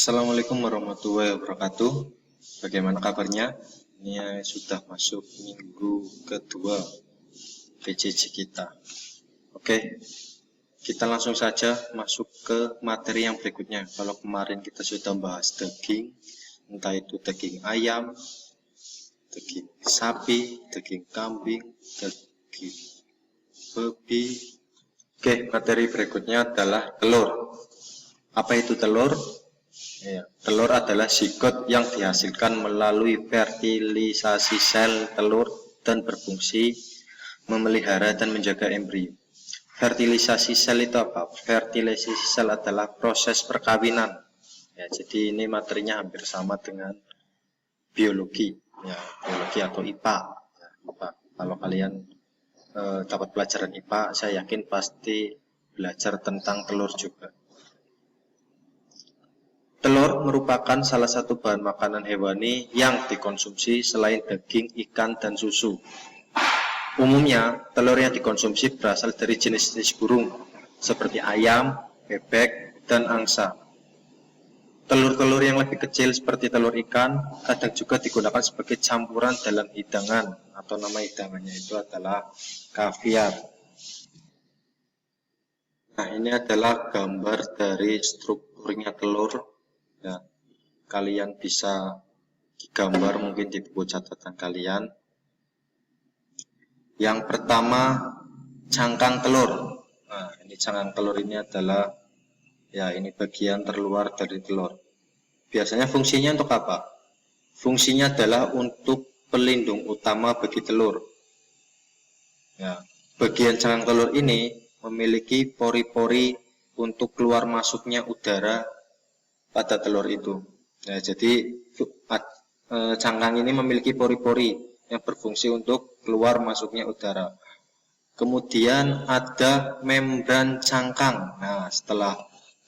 Assalamualaikum warahmatullahi wabarakatuh. Bagaimana kabarnya? Ini sudah masuk minggu kedua PJJ kita. Oke, kita langsung saja masuk ke materi yang berikutnya. Kalau kemarin kita sudah bahas daging, entah itu daging ayam, daging sapi, daging kambing, daging babi. Oke, materi berikutnya adalah telur. Apa itu telur? Ya, telur adalah zigot yang dihasilkan melalui fertilisasi sel telur dan berfungsi memelihara dan menjaga embrio. Fertilisasi sel itu apa? Fertilisasi sel adalah proses perkawinan. Ya, jadi ini materinya hampir sama dengan biologi, ya, biologi atau IPA. Ya, IPA. Kalau kalian dapat pelajaran IPA, saya yakin pasti belajar tentang telur juga. Telur merupakan salah satu bahan makanan hewani yang dikonsumsi selain daging, ikan, dan susu. Umumnya, telur yang dikonsumsi berasal dari jenis-jenis burung, seperti ayam, bebek, dan angsa. Telur-telur yang lebih kecil seperti telur ikan, kadang juga digunakan sebagai campuran dalam hidangan, atau nama hidangannya itu adalah kaviar. Nah, ini adalah gambar dari strukturnya telur. Ya, kalian bisa digambar mungkin di buku catatan kalian. Yang pertama, cangkang telur. Nah, ini cangkang telur ini adalah, ya, ini bagian terluar dari telur. Biasanya fungsinya untuk apa? Fungsinya adalah untuk pelindung utama bagi telur. Ya, bagian cangkang telur ini memiliki pori-pori untuk keluar masuknya udara pada telur itu. Ya, jadi cangkang ini memiliki pori-pori yang berfungsi untuk keluar masuknya udara. Kemudian ada membran cangkang. Nah, setelah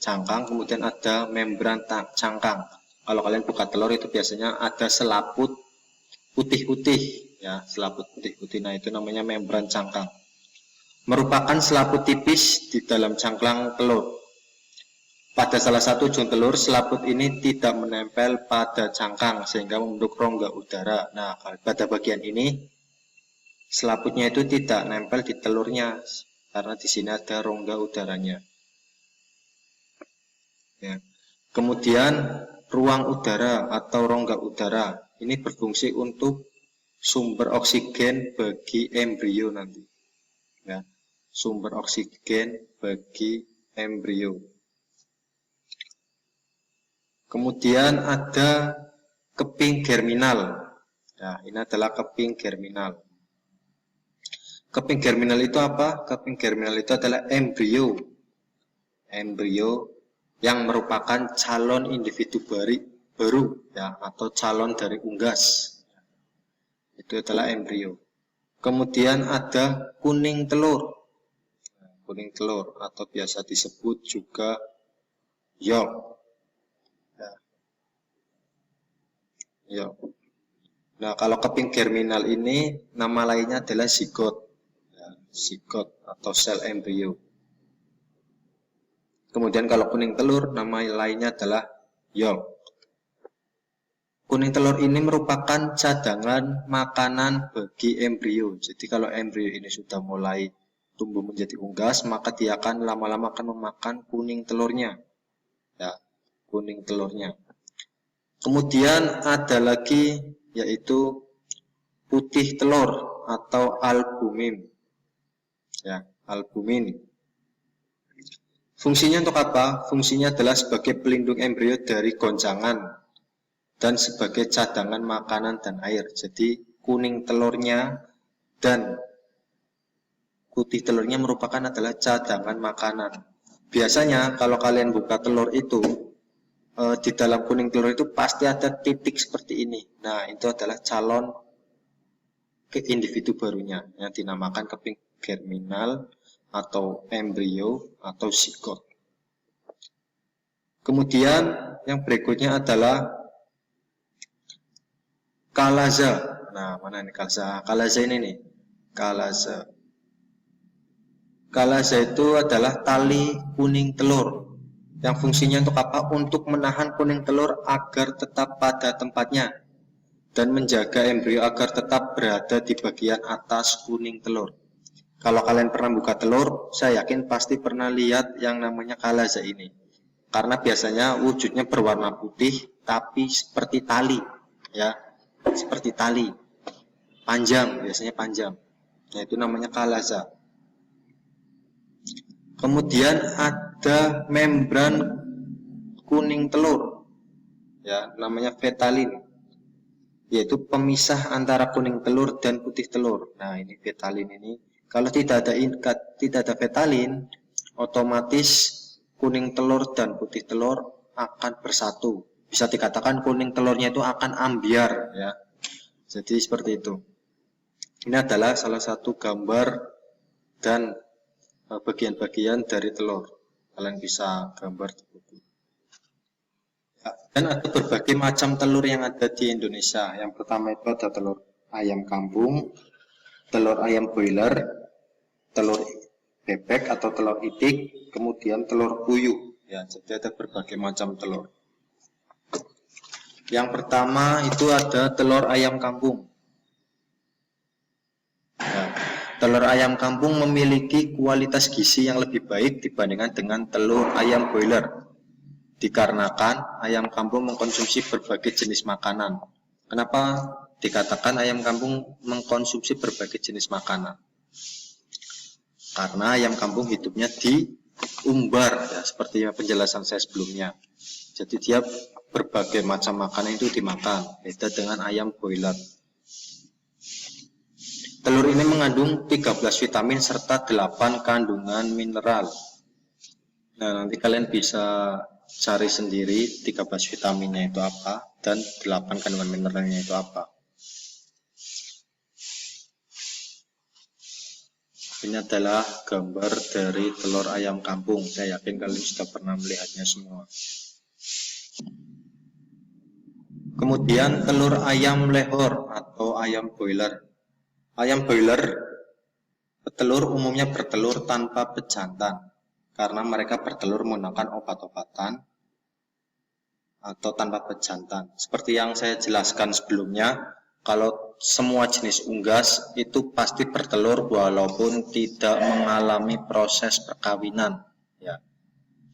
cangkang kemudian ada membran cangkang. Kalau kalian buka telur itu biasanya ada selaput putih-putih, ya, selaput putih-putih. Nah, itu namanya membran cangkang. Merupakan selaput tipis di dalam cangkang telur. Pada salah satu ujung telur, selaput ini tidak menempel pada cangkang sehingga membentuk rongga udara. Nah, pada bagian ini selaputnya itu tidak nempel di telurnya karena di sini ada rongga udaranya. Ya. Kemudian ruang udara atau rongga udara ini berfungsi untuk sumber oksigen bagi embrio nanti. Ya. Sumber oksigen bagi embrio. Kemudian ada keping germinal. Nah, ini adalah keping germinal. Keping germinal itu apa? Keping germinal itu adalah embrio. Embrio yang merupakan calon individu baru, ya, atau calon dari unggas. Itu adalah embrio. Kemudian ada kuning telur. Kuning telur atau biasa disebut juga yolk. Ya. Nah, kalau keping germinal ini nama lainnya adalah zigot, ya, zigot atau sel embrio. Kemudian kalau kuning telur nama lainnya adalah yolk. Kuning telur ini merupakan cadangan makanan bagi embrio. Jadi kalau embrio ini sudah mulai tumbuh menjadi unggas, maka dia akan lama-lama akan memakan kuning telurnya. Ya, kuning telurnya. Kemudian ada lagi yaitu putih telur atau albumin. Ya, albumin. Fungsinya untuk apa? Fungsinya adalah sebagai pelindung embrio dari goncangan dan sebagai cadangan makanan dan air. Jadi kuning telurnya dan putih telurnya merupakan adalah cadangan makanan. Biasanya kalau kalian buka telur itu di dalam kuning telur itu pasti ada titik seperti ini. Nah, itu adalah calon ke individu barunya yang dinamakan keping germinal atau embrio atau zigot. Kemudian yang berikutnya adalah kalaza. Nah, mana ini kalaza? Kalaza ini nih. Kalaza. Kalaza itu adalah tali kuning telur. Yang fungsinya untuk apa? Untuk menahan kuning telur agar tetap pada tempatnya dan menjaga embrio agar tetap berada di bagian atas kuning telur. Kalau kalian pernah buka telur, saya yakin pasti pernah lihat yang namanya kalaza ini. Karena biasanya wujudnya berwarna putih tapi seperti tali, ya, seperti tali, panjang, biasanya panjang. Nah, itu namanya kalaza. Kemudian ada membran kuning telur, ya, namanya vetalin, yaitu pemisah antara kuning telur dan putih telur. Nah, ini vetalin ini. Kalau tidak ada vetalin, otomatis kuning telur dan putih telur akan bersatu. Bisa dikatakan kuning telurnya itu akan ambiar, ya. Jadi seperti itu. Ini adalah salah satu gambar dan bagian-bagian dari telur. Kalian bisa gambar di buku. Ya, dan ada berbagai macam telur yang ada di Indonesia. Yang pertama itu ada telur ayam kampung, telur ayam boiler, telur bebek atau telur itik, kemudian telur puyuh. Ya, jadi ada berbagai macam telur. Yang pertama itu ada telur ayam kampung. Ya, telur ayam kampung memiliki kualitas gizi yang lebih baik dibandingkan dengan telur ayam boiler. Dikarenakan ayam kampung mengkonsumsi berbagai jenis makanan. Kenapa dikatakan ayam kampung mengkonsumsi berbagai jenis makanan? Karena ayam kampung hidupnya di umbar, ya, seperti penjelasan saya sebelumnya. Jadi dia berbagai macam makanan itu dimakan, beda dengan ayam boiler. Telur ini mengandung 13 vitamin serta 8 kandungan mineral. Nah, nanti kalian bisa cari sendiri 13 vitaminnya itu apa dan 8 kandungan mineralnya itu apa. Ini adalah gambar dari telur ayam kampung. Saya yakin kalian sudah pernah melihatnya semua. Kemudian telur ayam lehor atau ayam boiler. Ayam boiler petelur umumnya bertelur tanpa pejantan karena mereka bertelur menggunakan obat-obatan atau tanpa pejantan. Seperti yang saya jelaskan sebelumnya, kalau semua jenis unggas itu pasti bertelur walaupun tidak mengalami proses perkawinan, ya.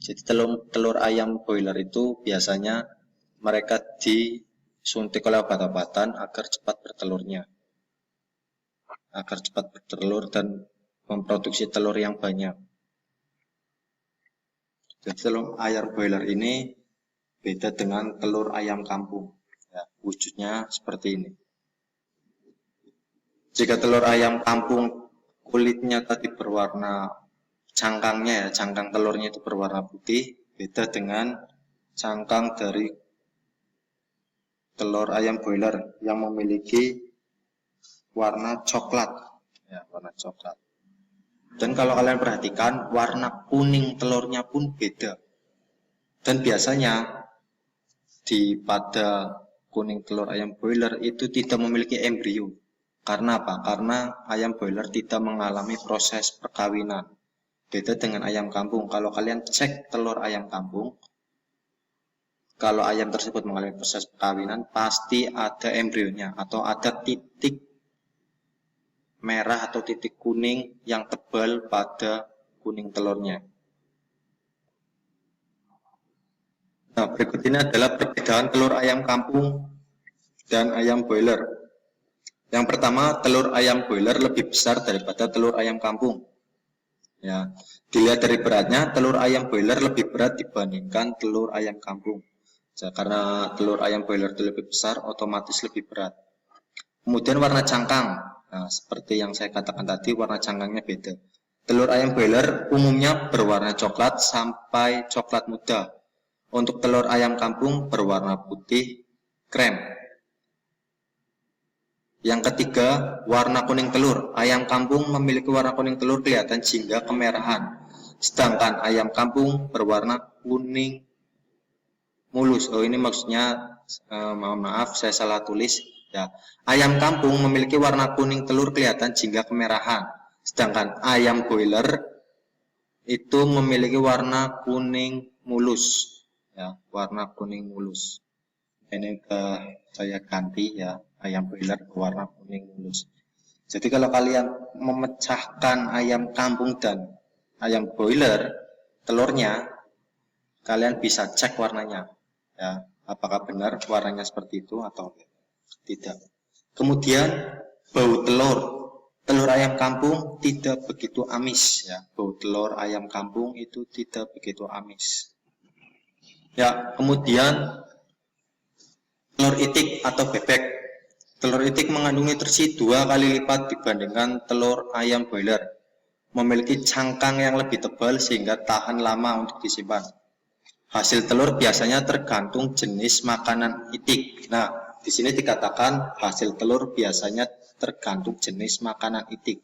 Jadi telur ayam boiler itu biasanya mereka disuntik oleh obat-obatan agar cepat bertelurnya, agar cepat bertelur dan memproduksi telur yang banyak. Jadi telur ayam boiler ini beda dengan telur ayam kampung, ya, wujudnya seperti ini. Jika telur ayam kampung kulitnya tadi berwarna cangkangnya, ya, cangkang telurnya itu berwarna putih, beda dengan cangkang dari telur ayam boiler yang memiliki warna coklat, ya, warna coklat. Dan kalau kalian perhatikan, warna kuning telurnya pun beda. Dan biasanya pada kuning telur ayam boiler itu tidak memiliki embrio. Karena apa? Karena ayam boiler tidak mengalami proses perkawinan. Beda dengan ayam kampung. Kalau kalian cek telur ayam kampung, kalau ayam tersebut mengalami proses perkawinan, pasti ada embrionya atau ada titik merah atau titik kuning yang tebal pada kuning telurnya. Nah, berikut ini adalah perbedaan telur ayam kampung dan ayam boiler. Yang pertama, telur ayam boiler lebih besar daripada telur ayam kampung. Ya, dilihat dari beratnya, telur ayam boiler lebih berat dibandingkan telur ayam kampung. Ya, karena telur ayam boiler itu lebih besar, otomatis lebih berat. Kemudian warna cangkang. Nah, seperti yang saya katakan tadi, warna cangkangnya beda. Telur ayam boiler umumnya berwarna coklat sampai coklat muda. Untuk telur ayam kampung berwarna putih krem. Yang ketiga, warna kuning telur. Ayam kampung memiliki warna kuning telur kelihatan hingga kemerahan. Sedangkan ayam kampung berwarna kuning mulus. Oh, ini maksudnya, mohon maaf, saya salah tulis. Ya. Ayam kampung memiliki warna kuning telur kelihatan hingga kemerahan. Sedangkan ayam boiler itu memiliki warna kuning mulus, ya, warna kuning mulus. Ini saya ganti ya, ayam broiler berwarna kuning mulus. Jadi kalau kalian memecahkan ayam kampung dan ayam broiler, telurnya, kalian bisa cek warnanya, ya, apakah benar warnanya seperti itu atau tidak. Kemudian bau telur ayam kampung tidak begitu amis, ya, bau telur ayam kampung itu tidak begitu amis. Ya, kemudian telur itik atau bebek. Telur itik mengandung nutrisi 2 kali lipat dibandingkan telur ayam broiler. Memiliki cangkang yang lebih tebal sehingga tahan lama untuk disimpan. Hasil telur biasanya tergantung jenis makanan itik. Nah, di sini dikatakan hasil telur biasanya tergantung jenis makanan itik.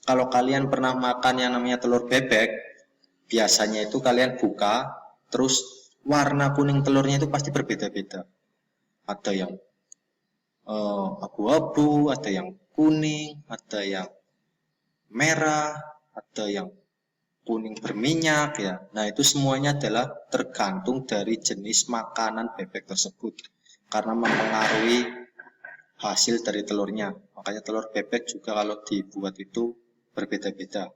Kalau kalian pernah makan yang namanya telur bebek, biasanya itu kalian buka, terus warna kuning telurnya itu pasti berbeda-beda. Ada yang abu-abu, ada yang kuning, ada yang merah, ada yang kuning berminyak, ya. Nah, itu semuanya adalah tergantung dari jenis makanan bebek tersebut karena mempengaruhi hasil dari telurnya. Makanya telur bebek juga kalau dibuat itu berbeda-beda.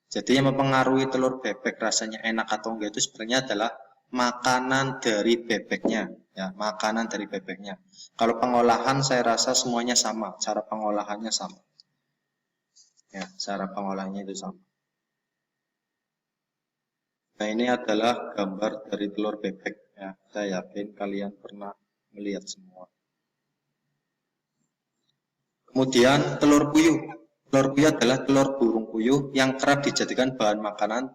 Jadi yang mempengaruhi telur bebek rasanya enak atau enggak itu sebenarnya adalah makanan dari bebeknya, ya, makanan dari bebeknya. Kalau pengolahan saya rasa semuanya sama, cara pengolahannya sama. Ya, cara pengolahannya itu sama. Nah, ini adalah gambar dari telur bebek, ya. Saya yakin kalian pernah melihat semua. Kemudian telur puyuh. Telur puyuh adalah telur burung puyuh yang kerap dijadikan bahan makanan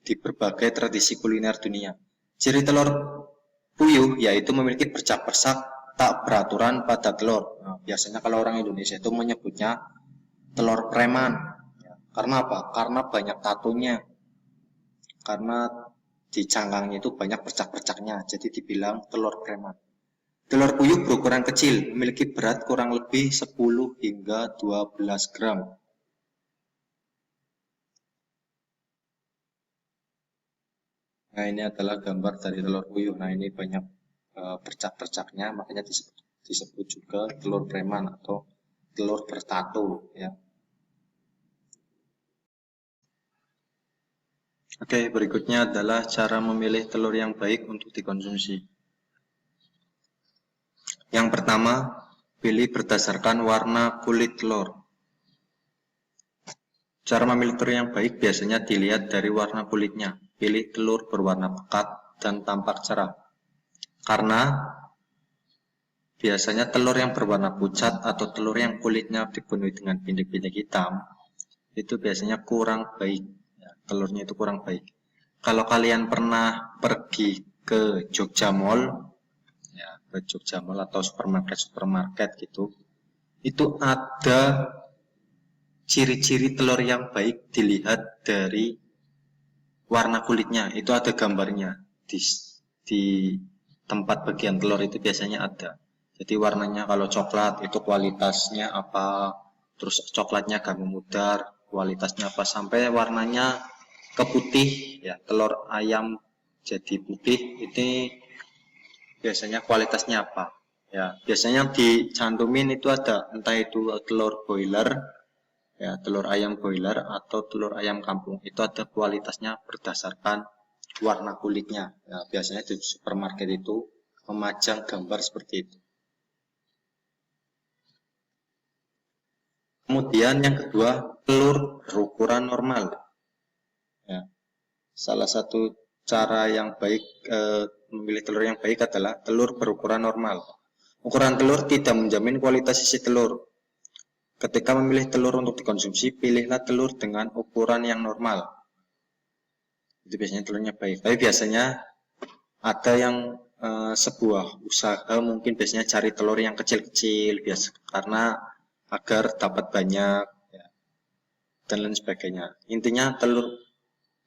di berbagai tradisi kuliner dunia. Ciri telur puyuh yaitu memiliki bercak-bercak tak beraturan pada telur. Nah, biasanya kalau orang Indonesia itu menyebutnya telur preman. Karena apa? Karena banyak tatonya. Karena di cangkangnya itu banyak bercak-bercaknya, jadi dibilang telur preman. Telur puyuh berukuran kecil, memiliki berat kurang lebih 10 hingga 12 gram. Nah, ini adalah gambar dari telur puyuh. Nah, ini banyak bercak-bercaknya, makanya disebut juga telur preman atau telur bertato, ya. Oke, berikutnya adalah cara memilih telur yang baik untuk dikonsumsi. Yang pertama, pilih berdasarkan warna kulit telur. Cara memilih telur yang baik biasanya dilihat dari warna kulitnya. Pilih telur berwarna pekat dan tampak cerah. Karena biasanya telur yang berwarna pucat atau telur yang kulitnya dipenuhi dengan bintik-bintik hitam, itu biasanya kurang baik. Ya, telurnya itu kurang baik. Kalau kalian pernah pergi ke Jogja Mall, ya, ke Jogja Mall atau supermarket gitu, itu ada ciri-ciri telur yang baik dilihat dari warna kulitnya. Itu ada gambarnya di tempat bagian telur itu biasanya ada. Jadi warnanya kalau coklat itu kualitasnya apa, terus coklatnya agak memudar, kualitasnya apa, sampai warnanya ke putih, ya, telur ayam jadi putih, ini biasanya kualitasnya apa. Ya, biasanya dicantumin itu ada, entah itu telur broiler, ya, telur ayam broiler atau telur ayam kampung, itu ada kualitasnya berdasarkan warna kulitnya. Ya, biasanya di supermarket itu memajang gambar seperti itu. Kemudian yang kedua, telur berukuran normal. Ya, salah satu cara yang baik memilih telur yang baik adalah telur berukuran normal. Ukuran telur tidak menjamin kualitas isi telur. Ketika memilih telur untuk dikonsumsi, pilihlah telur dengan ukuran yang normal. Itu biasanya telurnya baik. Tapi biasanya ada yang sebuah usaha mungkin biasanya cari telur yang kecil-kecil biasa karena agar dapat banyak, ya, dan lain sebagainya. Intinya telur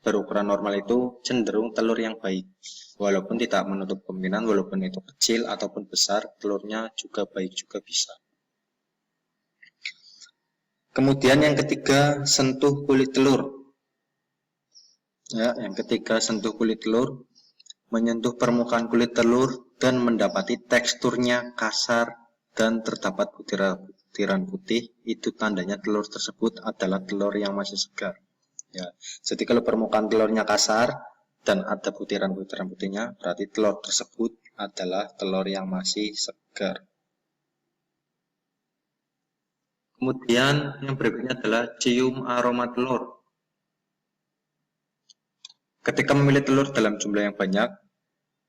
berukuran normal itu cenderung telur yang baik. Walaupun tidak menutup kemungkinan walaupun itu kecil ataupun besar, telurnya juga baik juga bisa. Kemudian yang ketiga, sentuh kulit telur. Ya, yang ketiga, sentuh kulit telur. Menyentuh permukaan kulit telur dan mendapati teksturnya kasar dan terdapat butiran putih, itu tandanya telur tersebut adalah telur yang masih segar. Ya, jadi kalau permukaan telurnya kasar dan ada butiran-butiran putihnya, berarti telur tersebut adalah telur yang masih segar. Kemudian yang berikutnya adalah cium aroma telur. Ketika memilih telur dalam jumlah yang banyak,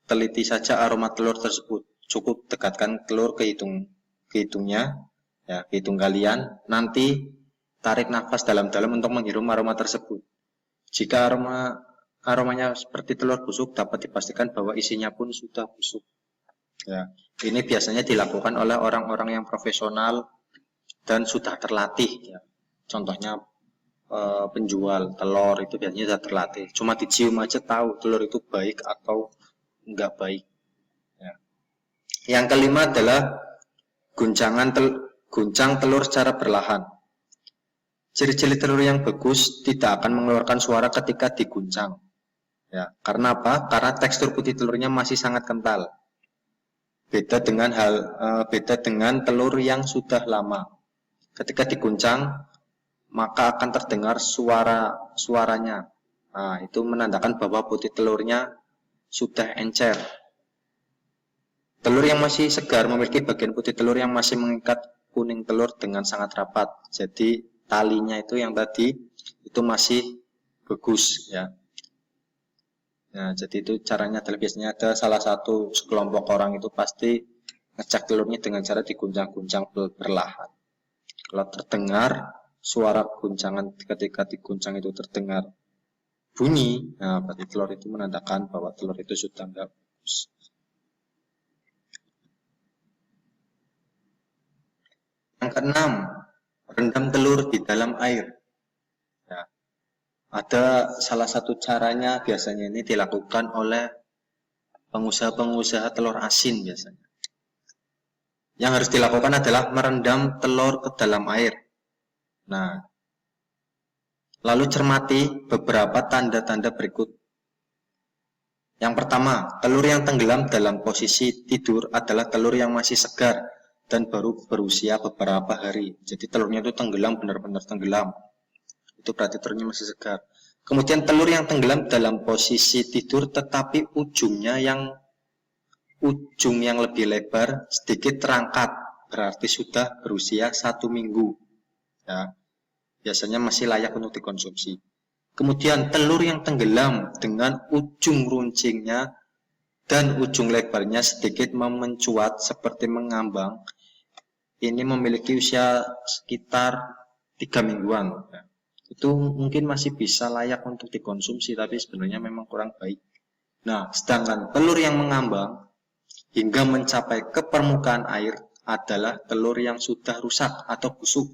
teliti saja aroma telur tersebut. Cukup dekatkan telur ke hidungnya, ya, ke hidung kalian. Nanti tarik nafas dalam-dalam untuk menghirup aroma tersebut. Jika aromanya seperti telur busuk, dapat dipastikan bahwa isinya pun sudah busuk. Ya, ini biasanya dilakukan oleh orang-orang yang profesional dan sudah terlatih. Ya. Contohnya penjual telur itu biasanya sudah terlatih. Cuma dicium aja tahu telur itu baik atau enggak baik. Ya. Yang kelima adalah guncang telur secara perlahan. Ciri-ciri telur yang bagus tidak akan mengeluarkan suara ketika diguncang. Ya, karena apa? Karena tekstur putih telurnya masih sangat kental. Beda dengan telur yang sudah lama. Ketika diguncang, maka akan terdengar suaranya. Nah, itu menandakan bahwa putih telurnya sudah encer. Telur yang masih segar memiliki bagian putih telur yang masih mengikat kuning telur dengan sangat rapat. Jadi talinya itu yang tadi itu masih bagus, ya. Nah, jadi itu caranya adalah biasanya ada salah satu sekelompok orang itu pasti ngecek telurnya dengan cara diguncang-guncang perlahan. Kalau terdengar suara guncangan ketika diguncang itu terdengar bunyi, nah berarti telur itu menandakan bahwa telur itu sudah enggak bagus. Yang keenam, rendam telur di dalam air. Ya, ada salah satu caranya biasanya ini dilakukan oleh pengusaha-pengusaha telur asin biasanya. Yang harus dilakukan adalah merendam telur ke dalam air. Nah, lalu cermati beberapa tanda-tanda berikut. Yang pertama, telur yang tenggelam dalam posisi tidur adalah telur yang masih segar dan baru berusia beberapa hari. Jadi telurnya itu tenggelam, benar-benar tenggelam. Itu berarti telurnya masih segar. Kemudian telur yang tenggelam dalam posisi tidur tetapi ujung yang lebih lebar sedikit terangkat, berarti sudah berusia 1 minggu. Ya, biasanya masih layak untuk dikonsumsi. Kemudian telur yang tenggelam dengan ujung runcingnya dan ujung lebarnya sedikit memencuat seperti mengambang, ini memiliki usia sekitar 3 mingguan. Itu mungkin masih bisa layak untuk dikonsumsi, tapi sebenarnya memang kurang baik. Nah, sedangkan telur yang mengambang hingga mencapai ke permukaan air adalah telur yang sudah rusak atau busuk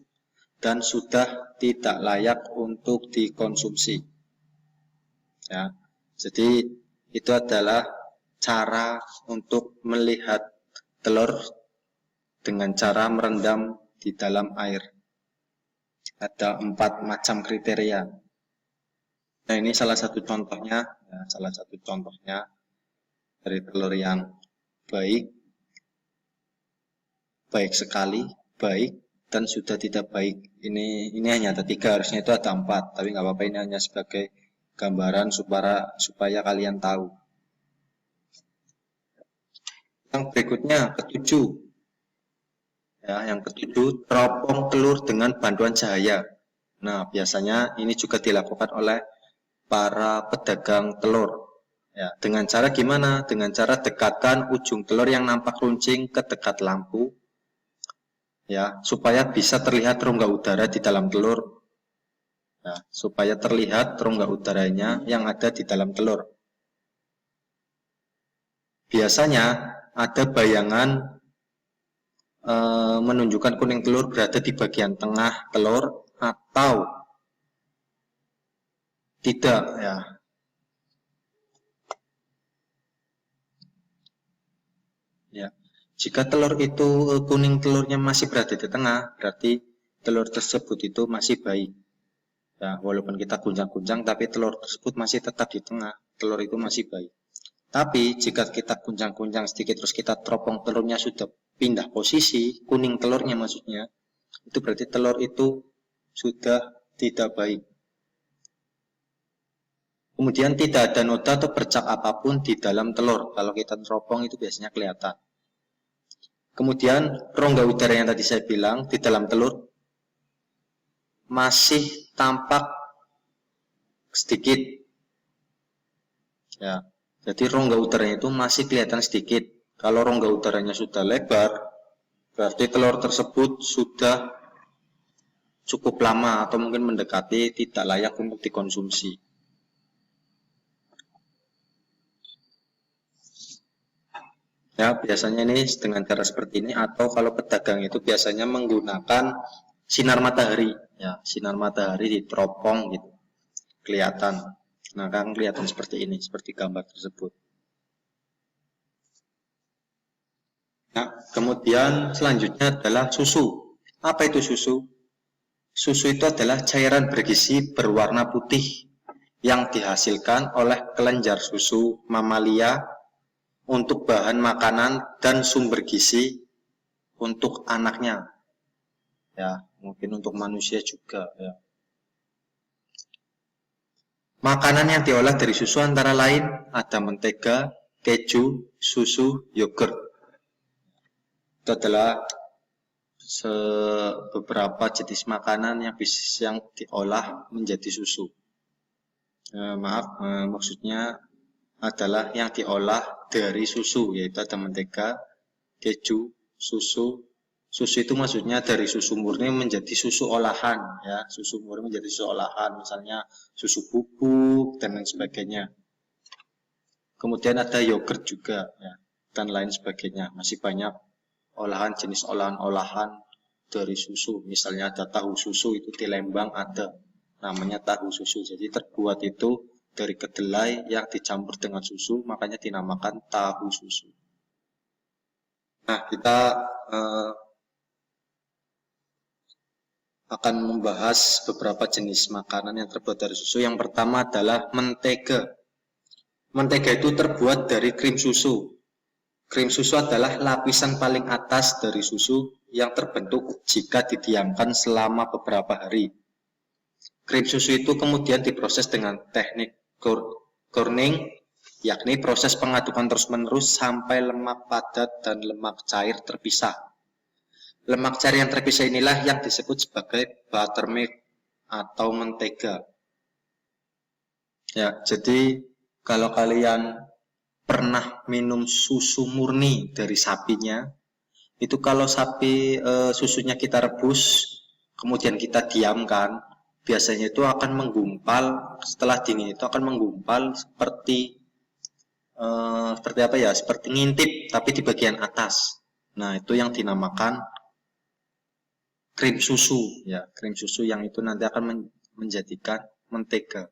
dan sudah tidak layak untuk dikonsumsi. Ya, jadi itu adalah cara untuk melihat telur dengan cara merendam di dalam air. Ada 4 macam kriteria. Nah, ini salah satu contohnya, dari telur yang baik sekali, baik, dan sudah tidak baik. Ini hanya ada 3, harusnya itu ada 4, tapi nggak apa-apa, ini hanya sebagai gambaran supaya kalian tahu. Yang berikutnya, ketujuh. Ya, yang ketujuh, teropong telur dengan bantuan cahaya. Nah, biasanya ini juga dilakukan oleh para pedagang telur. Ya, dengan cara gimana? Dengan cara dekatkan ujung telur yang nampak runcing ke dekat lampu, ya, supaya bisa terlihat rongga udara di dalam telur. Ya, supaya terlihat rongga udaranya yang ada di dalam telur. Biasanya ada bayangan menunjukkan kuning telur berada di bagian tengah telur atau tidak, ya. Ya, jika telur itu kuning telurnya masih berada di tengah, berarti telur tersebut itu masih baik. Ya, walaupun kita gunjang-gunjang, tapi telur tersebut masih tetap di tengah. Telur itu masih baik. Tapi jika kita gunjang-gunjang sedikit, terus kita teropong telurnya sudah pindah posisi, kuning telurnya maksudnya, itu berarti telur itu sudah tidak baik. Kemudian tidak ada noda atau bercak apapun di dalam telur. Kalau kita teropong itu biasanya kelihatan. Kemudian rongga udara yang tadi saya bilang di dalam telur masih tampak sedikit. Ya, jadi rongga udaranya itu masih kelihatan sedikit. Kalau rongga udaranya sudah lebar, berarti telur tersebut sudah cukup lama atau mungkin mendekati tidak layak untuk dikonsumsi. Ya, biasanya ini dengan cara seperti ini, atau kalau pedagang itu biasanya menggunakan sinar matahari. Ya, sinar matahari diteropong gitu, kelihatan. Nah, kan kelihatan seperti ini, seperti gambar tersebut. Nah, kemudian selanjutnya adalah susu. Apa itu susu? Susu itu adalah cairan bergizi berwarna putih yang dihasilkan oleh kelenjar susu mamalia untuk bahan makanan dan sumber gizi untuk anaknya. Ya, mungkin untuk manusia juga. Ya. Makanan yang diolah dari susu antara lain ada mentega, keju, susu, yogurt. Itu adalah beberapa jenis makanan yang diolah menjadi susu. Maksudnya adalah yang diolah dari susu, yaitu ada mentega, keju, susu. Susu itu maksudnya dari susu murni menjadi susu olahan, ya, susu murni menjadi susu olahan, misalnya susu bubuk dan lain sebagainya. Kemudian ada yogurt juga, ya, dan lain sebagainya. Masih banyak olahan, jenis olahan-olahan dari susu. Misalnya ada tahu susu, itu di Lembang ada, namanya tahu susu. Jadi terbuat itu dari kedelai yang dicampur dengan susu, makanya dinamakan tahu susu. Nah, kita akan membahas beberapa jenis makanan yang terbuat dari susu. Yang pertama adalah mentega. Mentega itu terbuat dari krim susu. Krim susu adalah lapisan paling atas dari susu yang terbentuk jika didiamkan selama beberapa hari. Krim susu itu kemudian diproses dengan teknik Corning, yakni proses pengadukan terus-menerus sampai lemak padat dan lemak cair terpisah. Lemak cair yang terpisah inilah yang disebut sebagai buttermilk atau mentega. Ya, jadi kalau kalian pernah minum susu murni dari sapinya, itu kalau sapi susunya kita rebus, kemudian kita diamkan, biasanya itu akan menggumpal, setelah dingin itu akan menggumpal seperti apa ya, seperti ngintip tapi di bagian atas. Nah, itu yang dinamakan krim susu, ya, krim susu yang itu nanti akan menjadikan mentega.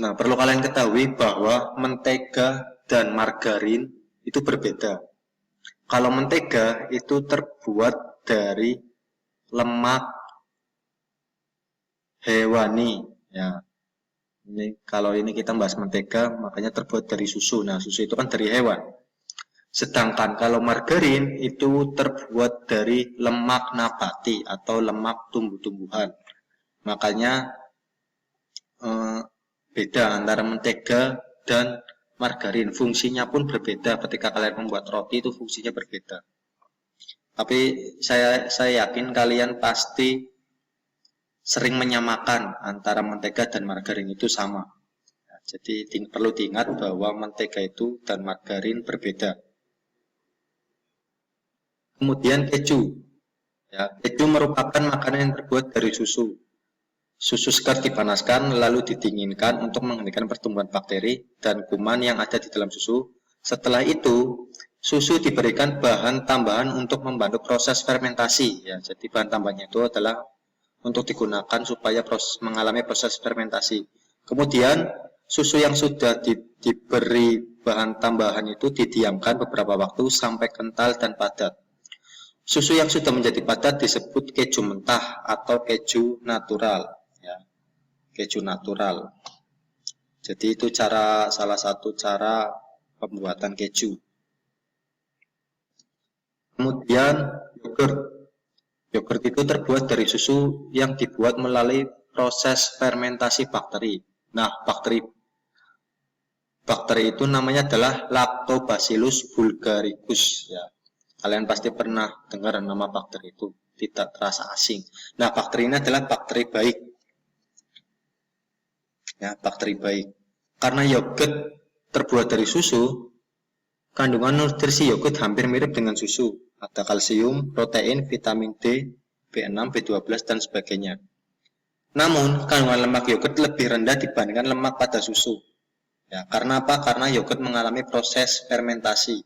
Nah, perlu kalian ketahui bahwa mentega dan margarin itu berbeda. Kalau mentega itu terbuat dari lemak hewani, ya. Kalau ini kita bahas mentega, makanya terbuat dari susu. Nah, susu itu kan dari hewan. Sedangkan kalau margarin itu terbuat dari lemak nabati atau lemak tumbuh-tumbuhan. Makanya beda antara mentega dan margarin. Fungsinya pun berbeda. Ketika kalian membuat roti itu fungsinya berbeda. Tapi saya yakin kalian pasti sering menyamakan antara mentega dan margarin itu sama. Jadi perlu diingat bahwa mentega itu dan margarin berbeda. Kemudian keju. Ya, keju merupakan makanan yang terbuat dari susu. Susu segar dipanaskan lalu didinginkan untuk menghentikan pertumbuhan bakteri dan kuman yang ada di dalam susu. Setelah itu, susu diberikan bahan tambahan untuk membantu proses fermentasi. Ya, jadi bahan tambahannya itu adalah untuk digunakan supaya mengalami proses fermentasi. Kemudian susu yang sudah diberi bahan tambahan itu didiamkan beberapa waktu sampai kental dan padat. Susu yang sudah menjadi padat disebut keju mentah atau keju natural, ya. Keju natural. Jadi itu salah satu cara pembuatan keju. Kemudian yogurt. Yogurt itu terbuat dari susu yang dibuat melalui proses fermentasi bakteri. Nah, bakteri itu namanya adalah Lactobacillus bulgaricus, ya. Kalian pasti pernah dengar nama bakteri itu, tidak terasa asing. Nah, bakteri ini adalah bakteri baik. Ya, bakteri baik. Karena yogurt terbuat dari susu, kandungan nutrisi yogurt hampir mirip dengan susu. Ada kalsium, protein, vitamin D, B6, B12, dan sebagainya. Namun, kandungan lemak yogurt lebih rendah dibandingkan lemak pada susu. Ya, karena apa? Karena yogurt mengalami proses fermentasi.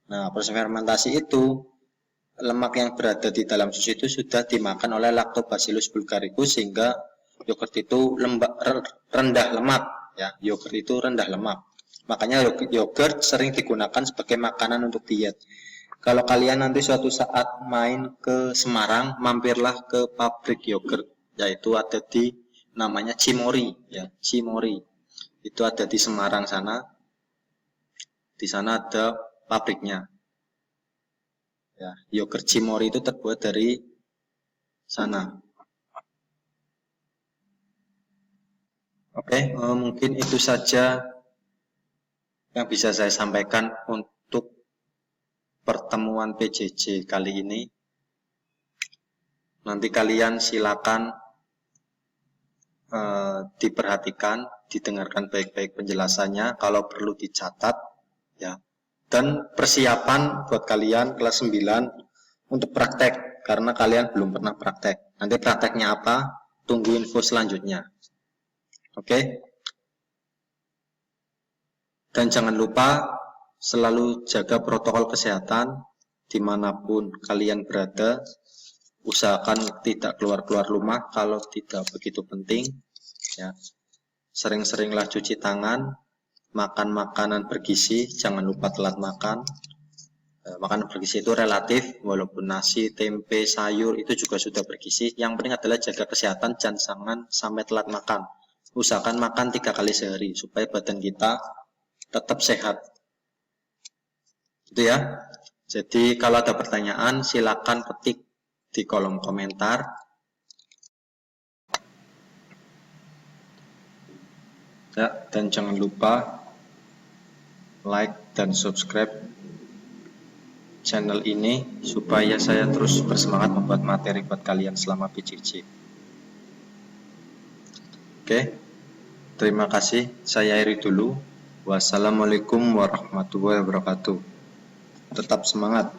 Nah, proses fermentasi itu, lemak yang berada di dalam susu itu sudah dimakan oleh Lactobacillus bulgaricus sehingga yogurt itu rendah lemak. Ya, yogurt itu rendah lemak. Makanya yogurt sering digunakan sebagai makanan untuk diet. Kalau kalian nanti suatu saat main ke Semarang, mampirlah ke pabrik yogurt, yaitu ada di namanya Cimory, ya, Cimory. Itu ada di Semarang sana. Di sana ada pabriknya. Ya, yogurt Cimory itu terbuat dari sana. Oke, mungkin itu saja yang bisa saya sampaikan untuk pertemuan PJJ kali ini. Nanti kalian silakan diperhatikan, didengarkan baik-baik penjelasannya, kalau perlu dicatat, ya. Dan persiapan buat kalian kelas 9 untuk praktek, karena kalian belum pernah praktek. Nanti prakteknya apa? Tunggu info selanjutnya. Oke? Dan jangan lupa selalu jaga protokol kesehatan dimanapun kalian berada. Usahakan tidak keluar-keluar rumah kalau tidak begitu penting, ya. Sering-seringlah cuci tangan, makan makanan bergizi, jangan lupa telat makan. Makanan bergizi itu relatif, walaupun nasi, tempe, sayur itu juga sudah bergizi. Yang penting adalah jaga kesehatan, jangan sampai telat makan. Usahakan makan 3 kali sehari supaya badan kita tetap sehat. Itu ya. Jadi kalau ada pertanyaan silakan ketik di kolom komentar. Ya, dan jangan lupa like dan subscribe channel ini supaya saya terus bersemangat membuat materi buat kalian selama PJJ. Oke, terima kasih. Saya akhiri dulu. Wassalamualaikum warahmatullahi wabarakatuh. Tetap semangat.